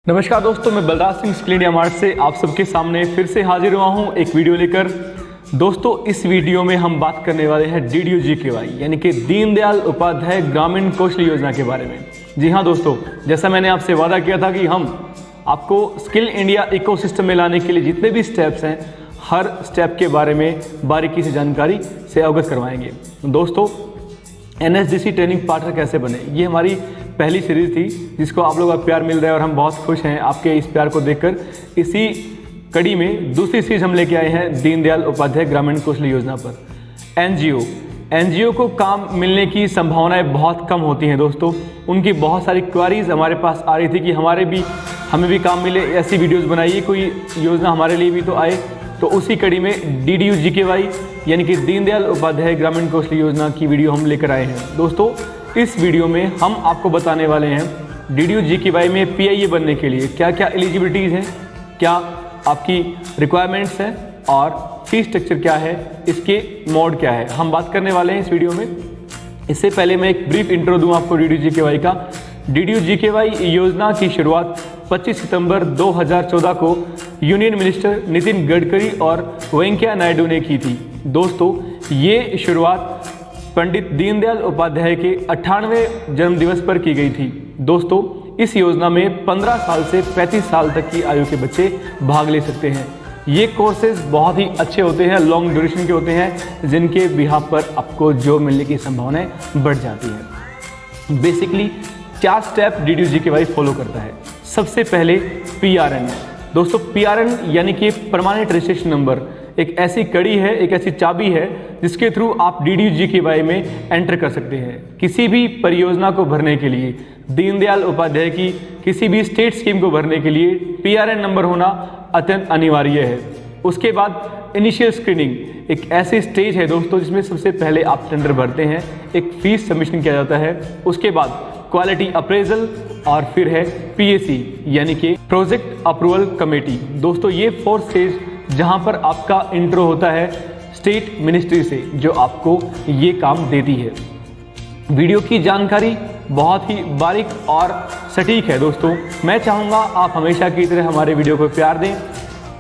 नमस्कार दोस्तों, मैं Balraj Singh skill India mart से आप सबके सामने फिर से हाजिर हुआ हूं एक वीडियो लेकर। दोस्तों, इस वीडियो में हम बात करने वाले हैं DDU-GKY यानी कि दीनदयाल उपाध्याय ग्रामीण कौशल योजना के बारे में। जी हाँ दोस्तों, जैसा मैंने आपसे वादा किया था कि हम आपको स्किल इंडिया इकोसिस्टम में लाने के लिए जितने भी स्टेप्स हैं, हर स्टेप के बारे में बारीकी से जानकारी से अवगत करवाएंगे। दोस्तों, NSDC ट्रेनिंग पार्टनर कैसे बने, ये हमारी पहली सीरीज़ थी जिसको आप लोगों का प्यार मिल रहा है और हम बहुत खुश हैं आपके इस प्यार को देखकर। इसी कड़ी में दूसरी सीरीज हम लेके आए हैं दीनदयाल उपाध्याय ग्रामीण कौशल योजना पर। एनजीओ को काम मिलने की संभावनाएं बहुत कम होती हैं दोस्तों। उनकी बहुत सारी क्वारीज हमारे पास आ रही थी कि हमें भी काम मिले, ऐसी वीडियोज़ बनाइए, कोई योजना हमारे लिए भी तो आए। तो उसी कड़ी में DDU-GKY यानी कि दीनदयाल उपाध्याय ग्रामीण कौशल योजना की वीडियो हम लेकर आए हैं। दोस्तों, इस वीडियो में हम आपको बताने वाले हैं DDU-GKY में PIA बनने के लिए क्या क्या एलिजिबिलिटीज़ हैं, क्या आपकी रिक्वायरमेंट्स हैं और फीस स्ट्रक्चर क्या है, इसके मोड क्या है, हम बात करने वाले हैं इस वीडियो में। इससे पहले मैं एक ब्रीफ इंट्रो दूँ आपको DDU-GKY का। DDU-GKY योजना की शुरुआत 25 सितंबर 2014 को यूनियन मिनिस्टर नितिन गडकरी और वेंकैया नायडू ने की थी। दोस्तों, ये शुरुआत पंडित दीनदयाल उपाध्याय के 98वें जन्मदिवस पर की गई थी। दोस्तों, इस योजना में 15 साल से 35 साल तक की आयु के बच्चे भाग ले सकते हैं। ये कोर्सेज बहुत ही अच्छे होते हैं, लॉन्ग ड्यूरेशन के होते हैं, जिनके बिहाफ पर आपको जॉब मिलने की संभावनाएं बढ़ जाती हैं। बेसिकली 4 स्टेप DDU-GKY फॉलो करता है। सबसे पहले PRN। दोस्तों, PRN यानी कि परमानेंट रजिस्ट्रेशन नंबर एक ऐसी कड़ी है, एक ऐसी चाबी है जिसके थ्रू आप DDU-GKY में एंटर कर सकते हैं। किसी भी परियोजना को भरने के लिए, दीनदयाल उपाध्याय की किसी भी स्टेट स्कीम को भरने के लिए PRN नंबर होना अत्यंत अनिवार्य है। उसके बाद इनिशियल स्क्रीनिंग एक ऐसी स्टेज है दोस्तों जिसमें सबसे पहले आप टेंडर भरते हैं, एक फीस सबमिशन किया जाता है। उसके बाद क्वालिटी अप्रेजल और फिर है PAC यानी कि प्रोजेक्ट अप्रूवल कमेटी। दोस्तों, ये 4 स्टेज जहां पर आपका इंट्रो होता है स्टेट मिनिस्ट्री से, जो आपको ये काम देती है। वीडियो की जानकारी बहुत ही बारीक और सटीक है दोस्तों। मैं चाहूँगा आप हमेशा की तरह हमारे वीडियो को प्यार दें।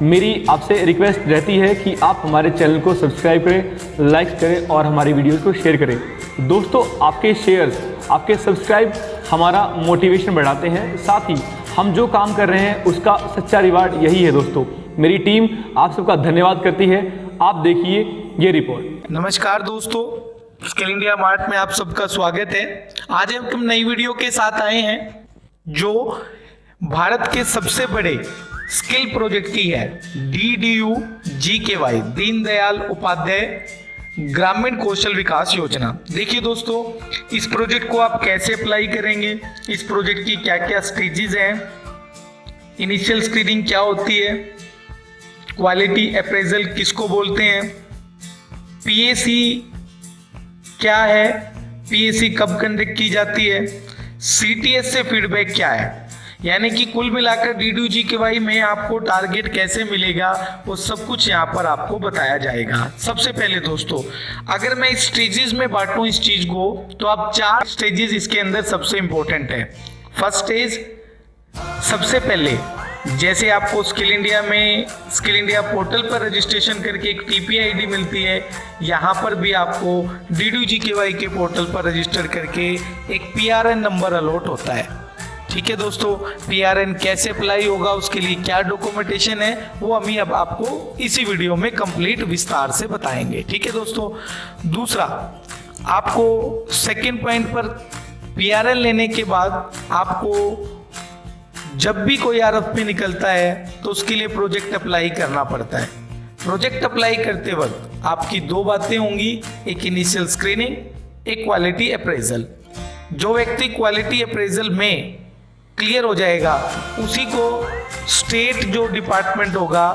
मेरी आपसे रिक्वेस्ट रहती है कि आप हमारे चैनल को सब्सक्राइब करें, लाइक करें और हमारी वीडियोज़ को शेयर करें। दोस्तों, आपके शेयर्स, आपके सब्सक्राइब हमारा मोटिवेशन बढ़ाते हैं। साथ ही हम जो काम कर रहे हैं उसका सच्चा रिवार्ड यही है दोस्तों। मेरी टीम आप सबका धन्यवाद करती है। आप देखिए ये रिपोर्ट। नमस्कार दोस्तों, स्किल इंडिया मार्ट में आप सबका स्वागत है। आज हम नई वीडियो के साथ आए हैं जो भारत के सबसे बड़े स्किल प्रोजेक्ट की है, DDU-GKY दीनदयाल उपाध्याय ग्रामीण कौशल विकास योजना। देखिए दोस्तों, इस प्रोजेक्ट को आप कैसे अप्लाई करेंगे, इस प्रोजेक्ट की क्या क्या स्टेजेस हैं, इनिशियल स्क्रीनिंग क्या होती है, क्वालिटी अप्रेजल किसको बोलते हैं, PAC क्या है, PAC कब कंडक्ट की जाती है, CTS से फीडबैक क्या है, यानी कि कुल मिलाकर DDU-GKY में आपको टारगेट कैसे मिलेगा वो सब कुछ यहाँ पर आपको बताया जाएगा। सबसे पहले दोस्तों, अगर मैं स्टेजेस में बांटूं इस चीज को, तो आप 4 स्टेजेस इसके अंदर सबसे इंपॉर्टेंट है। फर्स्ट स्टेज, सबसे पहले जैसे आपको स्किल इंडिया पोर्टल पर रजिस्ट्रेशन करके एक TP ID मिलती है, यहाँ पर भी आपको DDU-GKY के पोर्टल पर रजिस्टर करके एक PRN नंबर अलॉट होता है। ठीक है दोस्तों, PRN कैसे अप्लाई होगा, उसके लिए क्या डॉक्यूमेंटेशन है, वो हम अब आपको इसी वीडियो में कंप्लीट विस्तार से बताएंगे। ठीक है दोस्तों। दूसरा, आपको सेकेंड पॉइंट पर PRN लेने के बाद आपको जब भी कोई RFP निकलता है तो उसके लिए प्रोजेक्ट अप्लाई करना पड़ता है। प्रोजेक्ट अप्लाई करते वक्त आपकी 2 बातें होंगी, एक इनिशियल स्क्रीनिंग, एक क्वालिटी अप्रेजल। जो व्यक्ति क्वालिटी अप्रेजल में क्लियर हो जाएगा उसी को स्टेट जो डिपार्टमेंट होगा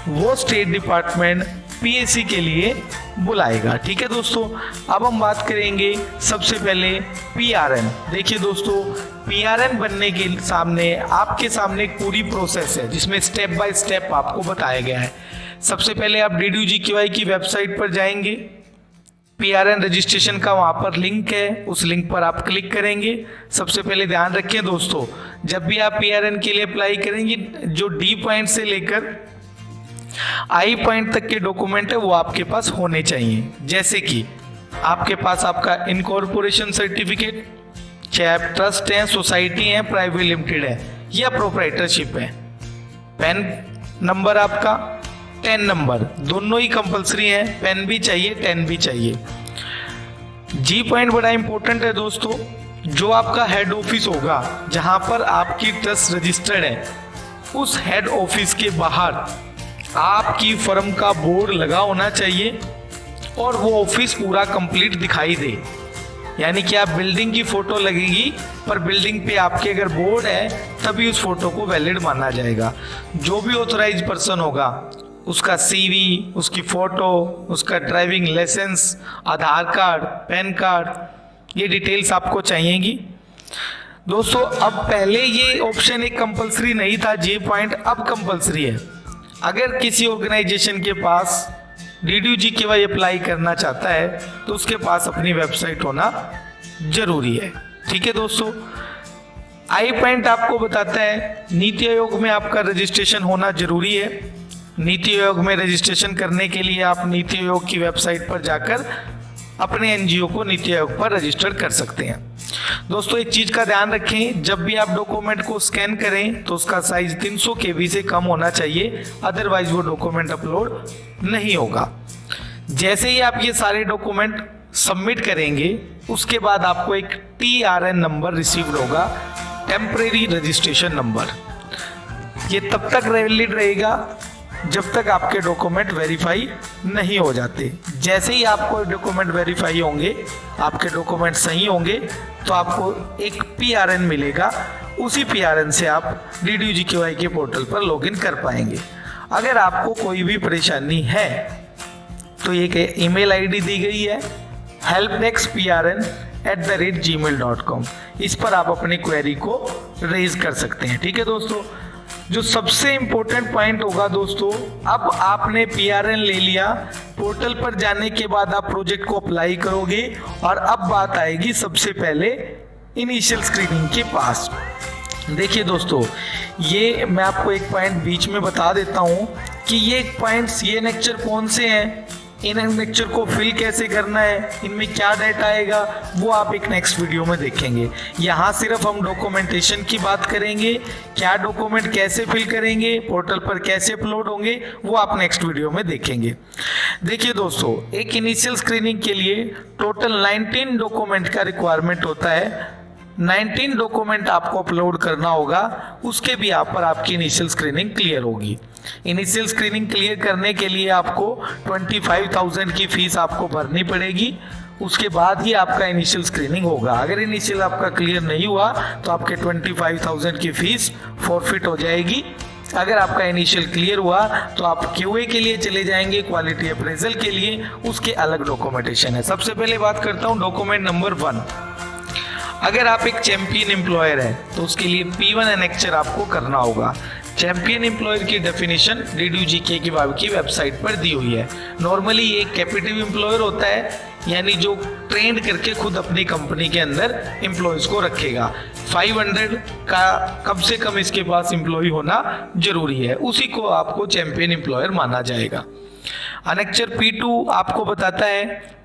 वो स्टेट डिपार्टमेंट PAC के लिए बुलाएगा। ठीक है दोस्तों। अब हम बात करेंगे सबसे पहले PRN। देखिए दोस्तों, PRN बनने के आपके सामने एक पूरी प्रोसेस है जिसमें स्टेप बाय स्टेप आपको बताया गया है। सबसे पहले आप DDU-GKY की वेबसाइट पर जाएंगे। PRN रजिस्ट्रेशन का वहाँ पर लिंक है, उस लिंक पर आप क्लिक करेंगे। सबसे पहले ध्यान रखें दोस्तों, जब भी आप PRN के लिए अप्लाई करेंगे, जो D पॉइंट से लेकर I पॉइंट तक के डॉक्यूमेंट है वो आपके पास होने चाहिए। जैसे कि आपके पास आपका इनकॉर्पोरेशन सर्टिफिकेट, चाहे आप ट्रस्ट है, सोसाइटी है, प्राइवेट लिमिटेड है या प्रोप्राइटरशिप है, पैन नंबर आपका, 10 नंबर, दोनों ही कंपलसरी है, पेन भी चाहिए, 10 भी चाहिए। G पॉइंट बड़ा इंपॉर्टेंट है दोस्तों, जो आपका हेड ऑफिस होगा जहां पर आपकी ट्रस्ट रजिस्टर्ड है, उस हेड ऑफिस के बाहर आपकी फर्म का बोर्ड लगा होना चाहिए और वो ऑफिस पूरा कंप्लीट दिखाई दे। यानी कि आप बिल्डिंग की फोटो लगेगी पर बिल्डिंग पे आपके अगर बोर्ड है तभी उस फोटो को वैलिड माना जाएगा। जो भी ऑथराइज पर्सन होगा उसका CV, उसकी फोटो, उसका ड्राइविंग लाइसेंस, आधार कार्ड, पैन कार्ड, ये डिटेल्स आपको चाहिएगी दोस्तों। अब पहले ये ऑप्शन एक कंपलसरी नहीं था, J पॉइंट अब कंपलसरी है। अगर किसी ऑर्गेनाइजेशन के पास DDU-GKY अप्लाई करना चाहता है तो उसके पास अपनी वेबसाइट होना जरूरी है। ठीक है दोस्तों। I पॉइंट आपको बताता है नीति आयोग में आपका रजिस्ट्रेशन होना जरूरी है। नीति आयोग में रजिस्ट्रेशन करने के लिए आप नीति आयोग की वेबसाइट पर जाकर अपने NGO को नीति आयोग पर रजिस्टर कर सकते हैं। दोस्तों एक चीज का ध्यान रखें, जब भी आप डॉक्यूमेंट को स्कैन करें तो उसका साइज 300 KB से कम होना चाहिए, अदरवाइज वो डॉक्यूमेंट अपलोड नहीं होगा। जैसे ही आप ये सारे डॉक्यूमेंट सबमिट करेंगे उसके बाद आपको एक TRN नंबर रिसीव्ड होगा, टेम्परेरी रजिस्ट्रेशन नंबर। ये तब तक वैलिड रहेगा जब तक आपके डॉक्यूमेंट वेरीफाई नहीं हो जाते। जैसे ही आपको डॉक्यूमेंट वेरीफाई होंगे, आपके डॉक्यूमेंट सही होंगे तो आपको एक PRN मिलेगा। उसी PRN से आप DDU-GKY के पोर्टल पर लॉगिन कर पाएंगे। अगर आपको कोई भी परेशानी है तो एक ईमेल ID दी गई है helpdeskprn@gmail.com, इस पर आप अपनी क्वेरी को रेज कर सकते हैं। ठीक है दोस्तों। जो सबसे इंपॉर्टेंट पॉइंट होगा दोस्तों, अब आपने PRN ले लिया, पोर्टल पर जाने के बाद आप प्रोजेक्ट को अप्लाई करोगे और अब बात आएगी सबसे पहले इनिशियल स्क्रीनिंग के पास। देखिए दोस्तों, ये मैं आपको एक पॉइंट बीच में बता देता हूँ कि ये पॉइंट्स, ये लेक्चर कौन से हैं, इन लेक्चर को फिल कैसे करना है, इनमें क्या डाटा आएगा, वो आप एक नेक्स्ट वीडियो में देखेंगे। यहाँ सिर्फ हम डॉक्यूमेंटेशन की बात करेंगे, क्या डॉक्यूमेंट कैसे फिल करेंगे, पोर्टल पर कैसे अपलोड होंगे, वो आप नेक्स्ट वीडियो में देखेंगे। देखिए दोस्तों, एक इनिशियल स्क्रीनिंग के लिए टोटल 19 डॉक्यूमेंट का रिक्वायरमेंट होता है। 19 डॉक्यूमेंट आपको अपलोड करना होगा, उसके भी आप पर आपकी इनिशियल स्क्रीनिंग क्लियर होगी। इनिशियल स्क्रीनिंग क्लियर करने के लिए आपको 25,000 की फीस आपको भरनी पड़ेगी, उसके बाद ही आपका इनिशियल स्क्रीनिंग होगा। अगर इनिशियल आपका क्लियर नहीं हुआ तो आपके 25,000 की फीस फॉरफिट हो जाएगी। अगर आपका इनिशियल क्लियर हुआ तो आप QA के लिए चले जाएंगे, क्वालिटी अप्रेजल के लिए, उसके अलग डॉक्यूमेंटेशन है। सबसे पहले बात करता हूँ डॉक्यूमेंट नंबर 1। अगर आप एक चैंपियन एम्प्लॉयर है तो उसके लिए P1 एनेक्चर आपको करना होगा। चैंपियन एम्प्लॉयर की डेफिनेशन DDU-GKY की वेबसाइट पर दी हुई है। नॉर्मली ये एक कैपिटिव एम्प्लॉयर होता है, यानी जो ट्रेंड करके खुद अपनी कंपनी के अंदर एम्प्लॉयज को रखेगा। 500 का कम से कम इसके पास एम्प्लॉय होना जरूरी है, उसी को आपको चैंपियन एम्प्लॉयर माना जाएगा। अनेक्चर P2 आपको बताता है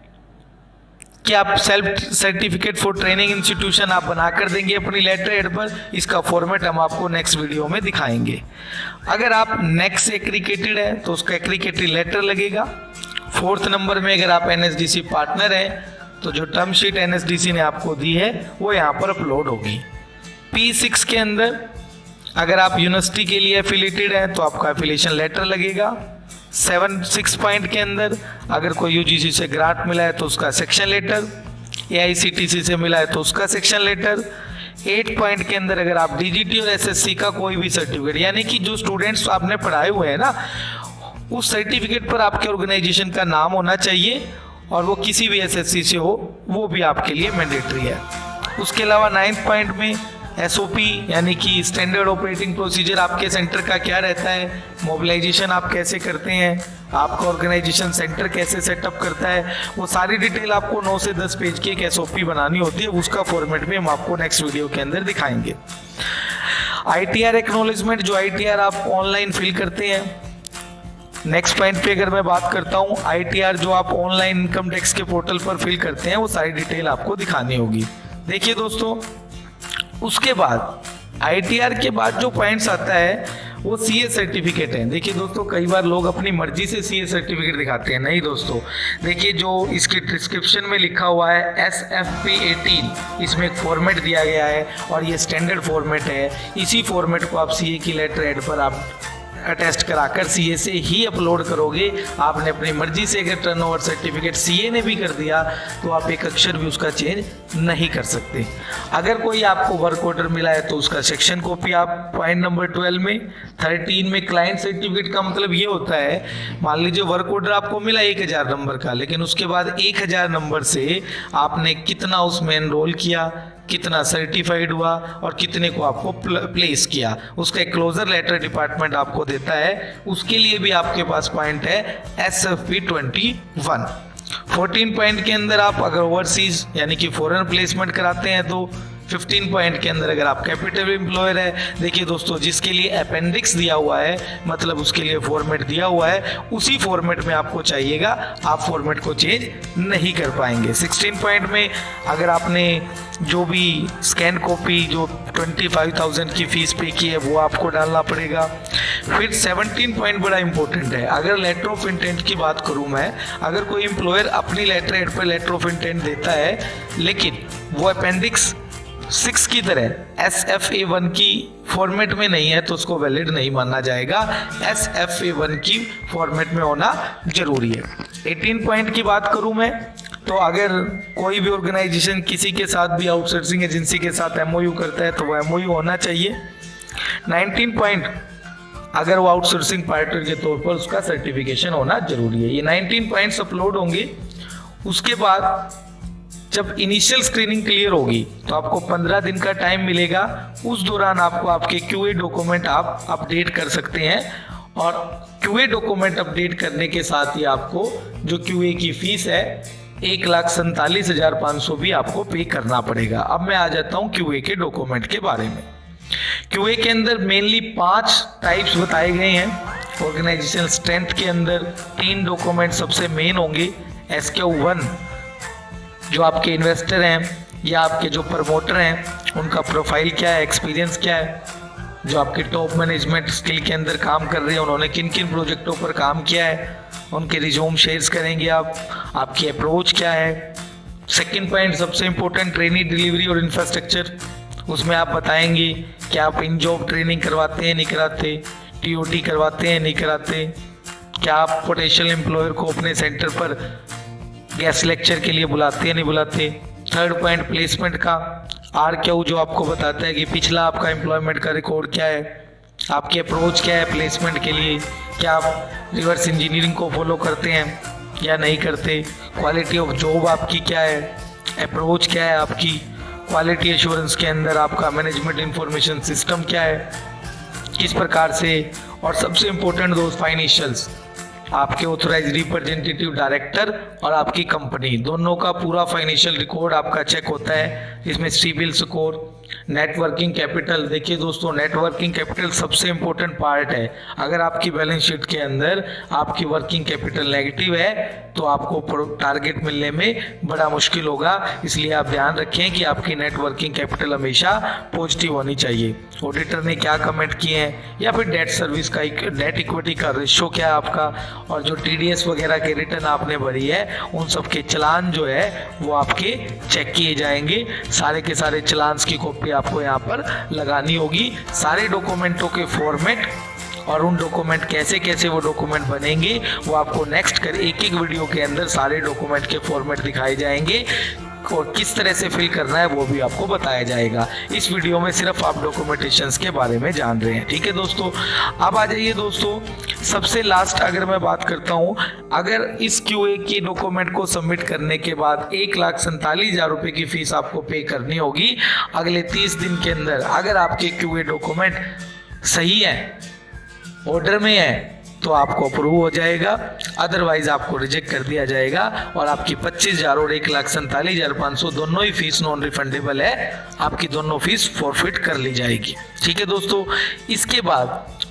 कि आप self certificate for training institution आप बनाकर देंगे अपनी लेटर हेड पर। इसका फॉर्मेट हम आपको नेक्स्ट वीडियो में दिखाएंगे। अगर आप नेक्स्ट से एग्रीगेटेड है तो उसका एग्रीगेटेड लेटर लगेगा। 4th नंबर में अगर आप NSDC पार्टनर हैं तो जो टर्म शीट NSDC ने आपको दी है वो यहाँ पर अपलोड होगी। P6 के अंदर अगर आप यूनिवर्सिटी के लिए एफिलेटेड हैं तो आपका एफिलेशन लेटर लगेगा। 6 पॉइंट के अंदर अगर कोई UGC से ग्रांट मिला है तो उसका सेक्शन लेटर, AICTC से मिला है तो उसका सेक्शन लेटर। 8 पॉइंट के अंदर अगर आप DGT और SSC का कोई भी सर्टिफिकेट, यानी कि जो स्टूडेंट्स आपने पढ़ाए हुए हैं ना, उस सर्टिफिकेट पर आपके ऑर्गेनाइजेशन का नाम होना चाहिए और वो किसी भी SSC से हो, वो भी आपके लिए मैंडेटरी है। उसके अलावा 9th पॉइंट में एसओपी यानी कि स्टैंडर्ड ऑपरेटिंग प्रोसीजर आपके सेंटर का क्या रहता है, मोबिलाइजेशन आप कैसे करते हैं, आपका ऑर्गेनाइजेशन सेंटर कैसे सेटअप करता है, वो सारी डिटेल आपको 9 से 10 पेज की एक एसओपी बनानी होती है। उसका फॉर्मेट भी हम आपको नेक्स्ट वीडियो के अंदर दिखाएंगे। ITR एक्नॉलेजमेंट, जो ITR आप ऑनलाइन फिल करते हैं। नेक्स्ट पॉइंट पे अगर मैं बात करता हूँ, ITR जो आप ऑनलाइन इनकम टैक्स के पोर्टल पर फिल करते हैं, वो सारी डिटेल आपको दिखानी होगी। देखिए दोस्तों, उसके बाद ITR के बाद जो पॉइंट्स आता है वो CA सर्टिफिकेट है। देखिए दोस्तों, कई बार लोग अपनी मर्जी से CA सर्टिफिकेट दिखाते हैं। नहीं दोस्तों, देखिए जो इसके डिस्क्रिप्शन में लिखा हुआ है SFP 18, इसमें एक फॉर्मेट दिया गया है और ये स्टैंडर्ड फॉर्मेट है। इसी फॉर्मेट को आप CA की लेटर हेड पर आप अटेस्ट कराकर CA से ही अपलोड करोगे। आपने अपनी मर्जी से अगर टर्नओवर सर्टिफिकेट CA ने भी कर दिया तो आप एक अक्षर भी उसका चेंज नहीं कर सकते। अगर कोई आपको वर्क ऑर्डर मिला है तो उसका सेक्शन कॉपी आप पॉइंट नंबर 12 में 13 में क्लाइंट सर्टिफिकेट का मतलब ये होता है, मान लीजिए वर्क ऑर्डर आपको मिला 1000 नंबर का, लेकिन उसके बाद 1000 नंबर से आपने कितना उसमें एनरोल किया, कितना सर्टिफाइड हुआ और कितने को आपको प्लेस किया, उसका एक क्लोजर लेटर डिपार्टमेंट आपको देता है। उसके लिए भी आपके पास पॉइंट है SFP 21। 14 पॉइंट के अंदर आप अगर ओवरसीज यानी कि फॉरेन प्लेसमेंट कराते हैं तो 15 पॉइंट के अंदर अगर आप कैपिटल एम्प्लॉयर है। देखिए दोस्तों, जिसके लिए अपेंडिक्स दिया हुआ है, मतलब उसके लिए फॉर्मेट दिया हुआ है, उसी फॉर्मेट में आपको चाहिएगा, आप फॉर्मेट को चेंज नहीं कर पाएंगे। 16 पॉइंट में अगर आपने जो भी स्कैन कॉपी जो 25,000 की फीस पे की है वो आपको डालना पड़ेगा। फिर 17 पॉइंट बड़ा इंपॉर्टेंट है। अगर लेटर ऑफ इंटेंट की बात करूं मैं, अगर कोई एम्प्लॉयर अपनी लेटर हेड पर लेटर ऑफ इंटेंट देता है लेकिन वो अपेंडिक्स 6 की तरह SFA 1 की फॉर्मेट में नहीं है तो उसको वैलिड नहीं माना जाएगा। SFA 1 की फॉर्मेट में होना जरूरी है। 18 पॉइंट की बात करूं मैं तो अगर कोई भी ऑर्गेनाइजेशन किसी के साथ भी आउटसोर्सिंग एजेंसी के साथ MOU करता है तो वो MOU होना चाहिए। 19 पॉइंट, अगर वो आउटसोर्सिंग पार्टनर के तौर पर उसका सर्टिफिकेशन होना जरूरी है। ये 19 पॉइंट्स अपलोड होंगे। उसके बाद जब इनिशियल स्क्रीनिंग क्लियर होगी तो आपको 15 दिन का टाइम मिलेगा। उस दौरान आपको आपके QA डॉक्यूमेंट आप अपडेट कर सकते हैं और QA डॉक्यूमेंट अपडेट करने के साथ ही आपको जो QA की फीस है 1,47,500 भी आपको पे करना पड़ेगा। अब मैं आ जाता हूँ QA के डॉक्यूमेंट के बारे में। QA के अंदर मेनली 5 टाइप्स बताए गए हैं। ऑर्गेनाइजेशनल स्ट्रेंथ के अंदर 3 डॉक्यूमेंट सबसे मेन होंगे। SQ1 जो आपके इन्वेस्टर हैं या आपके जो प्रमोटर हैं उनका प्रोफाइल क्या है, एक्सपीरियंस क्या है, जो आपके टॉप मैनेजमेंट स्किल के अंदर काम कर रहे हैं उन्होंने किन किन प्रोजेक्टों पर काम किया है, उनके रिज्यूम शेयर्स करेंगे आप, आपकी अप्रोच क्या है। सेकंड पॉइंट सबसे इंपॉर्टेंट, ट्रेनिंग डिलीवरी और इंफ्रास्ट्रक्चर। उसमें आप बताएंगे कि आप इन जॉब ट्रेनिंग करवाते हैं नहीं कराते, TOT करवाते हैं नहीं कराते, क्या आप पोटेंशियल एम्प्लॉयर को अपने सेंटर पर गेस्ट लेक्चर के लिए बुलाते हैं नहीं बुलाते। थर्ड पॉइंट प्लेसमेंट का RQ जो आपको बताता है कि पिछला आपका एम्प्लॉयमेंट का रिकॉर्ड क्या है, आपकी अप्रोच क्या है प्लेसमेंट के लिए, क्या आप रिवर्स इंजीनियरिंग को फॉलो करते हैं या नहीं करते, क्वालिटी ऑफ जॉब आपकी क्या है, अप्रोच क्या है आपकी, क्वालिटी एश्योरेंस के अंदर आपका मैनेजमेंट इंफॉर्मेशन सिस्टम क्या है, किस प्रकार से, और सबसे इम्पोर्टेंट दोस्त फाइनेंशियल्स, आपके ऑथराइज रिप्रेजेंटेटिव डायरेक्टर और आपकी कंपनी दोनों का पूरा फाइनेंशियल रिकॉर्ड आपका चेक होता है। इसमें सिबिल स्कोर, नेटवर्किंग कैपिटल। देखिए दोस्तों, नेटवर्किंग कैपिटल सबसे इंपॉर्टेंट पार्ट है। अगर आपकी बैलेंस शीट के अंदर आपकी वर्किंग कैपिटल नेगेटिव है तो आपको टारगेट मिलने में बड़ा मुश्किल होगा। इसलिए आप ध्यान रखें कि आपकी नेटवर्किंग कैपिटल हमेशा पॉजिटिव होनी चाहिए। ऑडिटर ने क्या कमेंट किए हैं, या फिर डेट सर्विस का डेट इक्विटी का रेशो क्या है आपका, और जो TDS वगैरह के रिटर्न आपने भरी है उन सब के चलान जो है वो आपके चेक किए जाएंगे। सारे के सारे चलान्स की कॉपी आपको यहाँ पर लगानी होगी। सारे डॉक्यूमेंटों के फॉर्मेट और उन डॉक्यूमेंट कैसे कैसे वो डॉक्यूमेंट बनेंगे वो आपको नेक्स्ट एक एक वीडियो के अंदर सारे डॉक्यूमेंट के फॉर्मेट दिखाए जाएंगे। और किस तरह से फिल करना है वो भी आपको बताया जाएगा। इस वीडियो में सिर्फ आप डॉक्यूमेंटेशंस के बारे में जान रहे हैं, ठीक है दोस्तों। अब आ जाइए दोस्तों, सबसे लास्ट अगर मैं बात करता हूं, अगर इस क्यूए के डॉक्यूमेंट को सबमिट करने के बाद 1,47,000 रुपए की फीस आपको पे करनी होगी अगले 30 दिन के अंदर। अगर आपके क्यूए डॉक्यूमेंट सही है, ऑर्डर में है, तो आपको अप्रूव हो जाएगा, अदरवाइज आपको रिजेक्ट कर दिया जाएगा और आपकी 25,000 और 1,47,500 दोनों ही फीस नॉन रिफंडेबल है, आपकी दोनों फीस फॉरफिट कर ली जाएगी, ठीक है दोस्तों। इसके बाद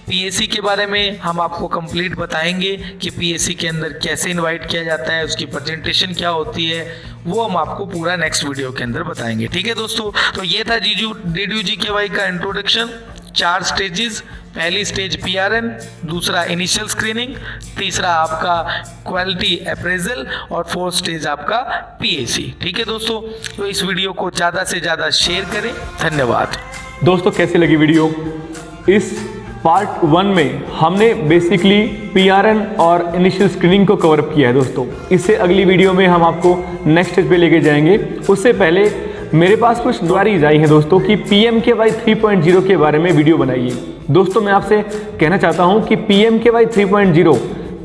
पीएससी के बारे में हम आपको कंप्लीट बताएंगे कि पीएससी के अंदर कैसे इनवाइट किया जाता है, उसकी प्रेजेंटेशन क्या होती है, वो हम आपको पूरा नेक्स्ट वीडियो के अंदर बताएंगे, ठीक है दोस्तों। तो ये था DDU-GKY का इंट्रोडक्शन। 4 स्टेजेस, पहली स्टेज PRN, दूसरा इनिशियल स्क्रीनिंग, तीसरा आपका क्वालिटी अप्रेजल और 4th स्टेज आपका PAC, ठीक है दोस्तों। तो इस वीडियो को ज़्यादा से ज़्यादा शेयर करें, धन्यवाद दोस्तों। कैसी लगी वीडियो? इस पार्ट 1 में हमने बेसिकली PRN और इनिशियल स्क्रीनिंग को कवर अप किया है दोस्तों। इससे अगली वीडियो में हम आपको नेक्स्ट स्टेज पे लेके जाएंगे। उससे पहले मेरे पास कुछ क्वेरीज आई हैं दोस्तों कि PMKY 3.0 के बारे में वीडियो बनाइए। दोस्तों मैं आपसे कहना चाहता हूं कि PMKY 3.0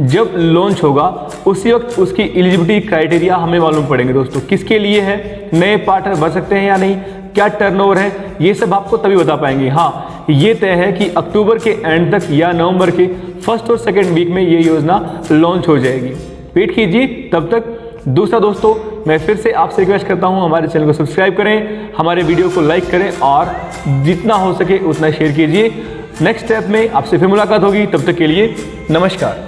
जब लॉन्च होगा उसी वक्त उसकी एलिजिबिलिटी क्राइटेरिया हमें मालूम पड़ेंगे दोस्तों। किसके लिए है, नए पार्टनर भर सकते हैं या नहीं, क्या टर्नओवर है, ये सब आपको तभी बता पाएंगे। हाँ, ये तय है कि अक्टूबर के एंड तक या नवंबर के फर्स्ट और सेकेंड वीक में ये योजना लॉन्च हो जाएगी। वेट कीजिए तब तक। दूसरा दोस्तों, मैं फिर से आपसे रिक्वेस्ट करता हूं, हमारे चैनल को सब्सक्राइब करें, हमारे वीडियो को लाइक करें और जितना हो सके उतना शेयर कीजिए। नेक्स्ट स्टेप में आपसे फिर मुलाकात होगी, तब तक के लिए नमस्कार।